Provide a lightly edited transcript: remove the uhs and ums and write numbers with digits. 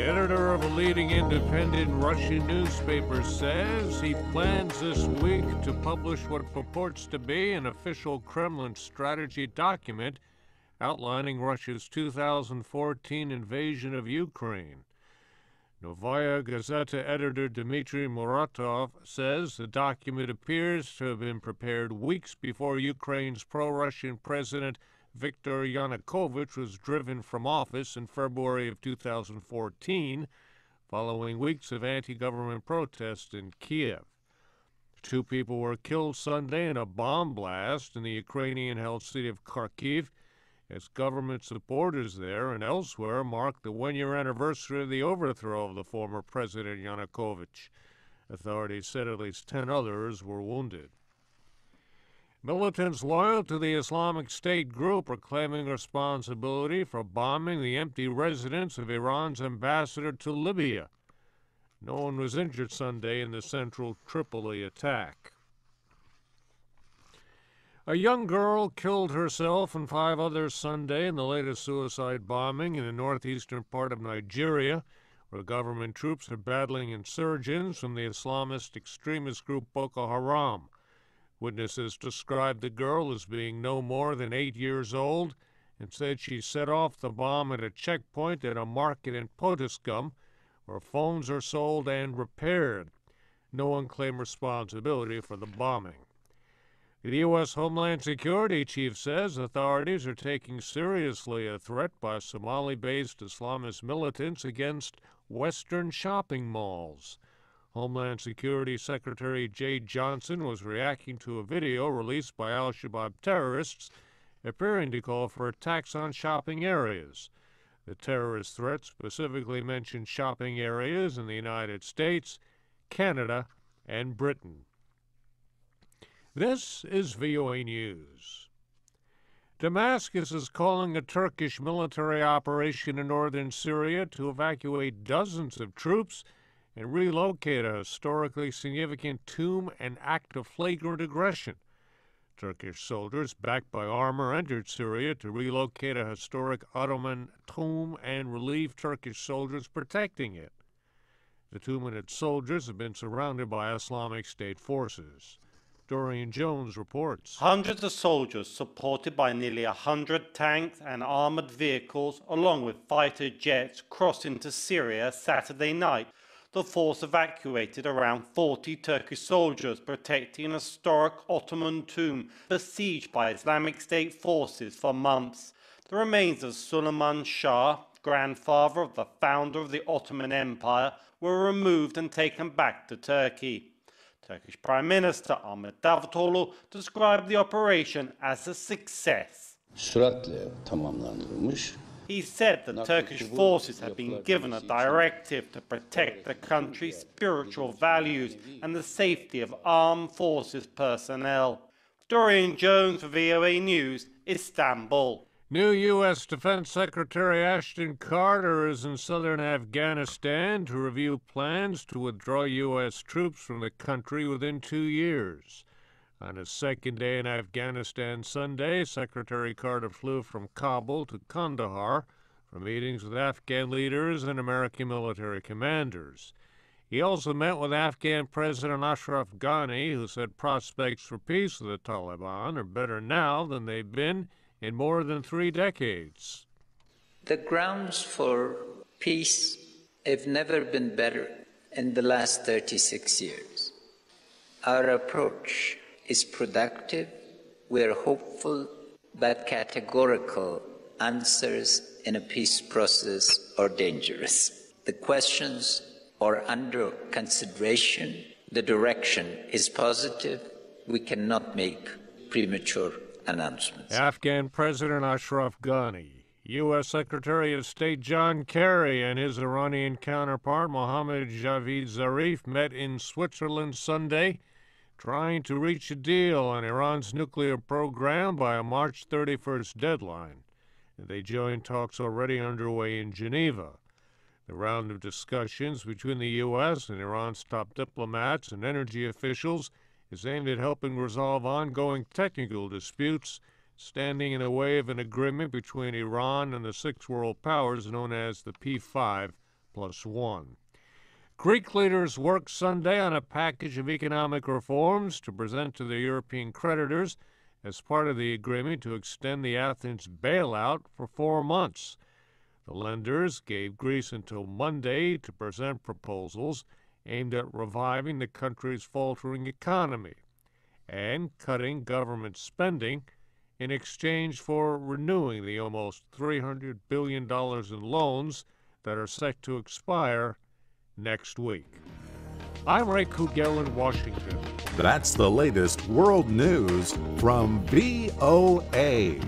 editor of a leading independent Russian newspaper says he plans this week to publish what purports to be an official Kremlin strategy document outlining Russia's 2014 invasion of Ukraine. Novaya Gazeta editor Dmitri Muratov says the document appears to have been prepared weeks before Ukraine's pro-Russian President Viktor Yanukovych was driven from office in February of 2014, following weeks of anti-government protests in Kyiv. 2 people were killed Sunday in a bomb blast in the Ukrainian-held city of Kharkiv, as government supporters there and elsewhere marked the 1-year anniversary of the overthrow of the former President Yanukovych. Authorities said at least 10 others were wounded. Militants loyal to the Islamic State group are claiming responsibility for bombing the empty residence of Iran's ambassador to Libya. No one was injured Sunday in the central Tripoli attack. A young girl killed herself and 5 others Sunday in the latest suicide bombing in the northeastern part of Nigeria, where government troops are battling insurgents from the Islamist extremist group Boko Haram. Witnesses described the girl as being no more than 8 years old and said she set off the bomb at a checkpoint at a market in Potiskum, where phones are sold and repaired. No one claimed responsibility for the bombing. The U.S. Homeland Security chief says authorities are taking seriously a threat by Somali-based Islamist militants against Western shopping malls. Homeland Security Secretary Jay Johnson was reacting to a video released by al-Shabaab terrorists appearing to call for attacks on shopping areas. The terrorist threat specifically mentioned shopping areas in the United States, Canada, and Britain. This is VOA News. Damascus is calling a Turkish military operation in northern Syria to evacuate dozens of troops and relocate a historically significant tomb and act of flagrant aggression. Turkish soldiers, backed by armor, entered Syria to relocate a historic Ottoman tomb and relieve Turkish soldiers protecting it. The tomb and its soldiers have been surrounded by Islamic State forces. Dorian Jones reports. Hundreds of soldiers, supported by nearly 100 tanks and armored vehicles, along with fighter jets, crossed into Syria Saturday night. The force evacuated around 40 Turkish soldiers protecting an historic Ottoman tomb besieged by Islamic State forces for months. The remains of Suleiman Shah, grandfather of the founder of the Ottoman Empire, were removed and taken back to Turkey. Turkish Prime Minister Ahmet Davutoglu described the operation as a success. He said that Turkish forces had been given a directive to protect the country's spiritual values and the safety of armed forces personnel. Dorian Jones for VOA News, Istanbul. New U.S. Defense Secretary Ashton Carter is in southern Afghanistan to review plans to withdraw U.S. troops from the country within 2 years. On his second day in Afghanistan Sunday, Secretary Carter flew from Kabul to Kandahar for meetings with Afghan leaders and American military commanders. He also met with Afghan President Ashraf Ghani, who said prospects for peace with the Taliban are better now than they've been in more than 3 decades. The grounds for peace have never been better in the last 36 years. Our approach is productive. We're hopeful, but categorical answers in a peace process are dangerous. The questions are under consideration. The direction is positive. We cannot make premature announcements. Afghan President Ashraf Ghani, U.S. Secretary of State John Kerry and his Iranian counterpart Mohammad Javad Zarif met in Switzerland Sunday, trying to reach a deal on Iran's nuclear program by a March 31st deadline. They joined talks already underway in Geneva. The round of discussions between the U.S. and Iran's top diplomats and energy officials is aimed at helping resolve ongoing technical disputes standing in the way of an agreement between Iran and the 6 world powers known as the P5 +1. Greek leaders worked Sunday on a package of economic reforms to present to the European creditors as part of the agreement to extend the Athens bailout for 4 months. The lenders gave Greece until Monday to present proposals aimed at reviving the country's faltering economy and cutting government spending in exchange for renewing the almost $300 billion in loans that are set to expire next week. I'm Ray Kouguell in Washington. That's the latest world news from VOA.